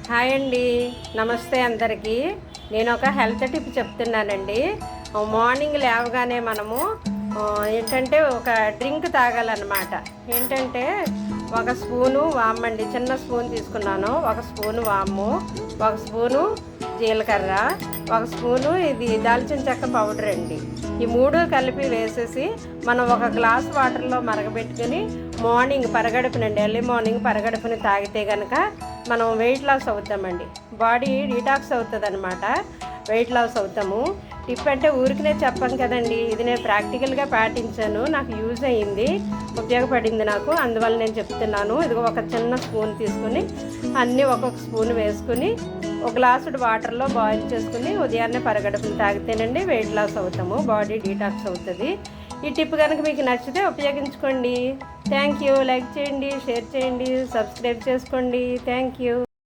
Hi అండి, నమస్తే అందరికీ. నేను ఒక హెల్త్ టిప్ చెప్తున్నానండి. మార్నింగ్ లేవగానే మనము ఏంటంటే ఒక డ్రింక్ తాగాలన్నమాట. ఏంటంటే ఒక స్పూను వామ్ అండి, చిన్న స్పూన్ తీసుకున్నాను. ఒక స్పూను వాము, ఒక స్పూను జీలకర్ర, ఒక స్పూను ఇది దాల్చిన చెక్క పౌడర్ అండి. ఈ మూడు కలిపి వేసేసి మనం ఒక గ్లాస్ వాటర్లో మరగబెట్టుకుని మార్నింగ్ పరగడుపునండి, ఎర్లీ మార్నింగ్ పరగడుపుని తాగితే కనుక మనం వెయిట్ లాస్ అవుతామండి. బాడీ డీటాక్స్ అవుతుంది అనమాట. వెయిట్ లాస్ అవుతాము. టిప్ అంటే ఊరికినే చెప్పాను కదండి, ఇది నేను ప్రాక్టికల్గా పాటించాను, నాకు యూజ్ అయ్యింది, ఉపయోగపడింది నాకు, అందువల్ల నేను చెప్తున్నాను. ఇదిగో ఒక చిన్న స్పూన్ తీసుకుని అన్నీ ఒక్కొక్క స్పూన్ వేసుకుని ఒక గ్లాసుడు వాటర్లో బాయిల్ చేసుకుని ఉదయాన్నే పరగడుపుని తాగితేనండి వెయిట్ లాస్ అవుతాము, బాడీ డీటాక్స్ అవుతుంది. ఈ టిప్ కనుక మీకు నచ్చితే ఉపయోగించుకోండి. Thank you. లైక్ చేయండి, షేర్ చేయండి, సబ్స్క్రైబ్ చేసుకోండి. Thank you.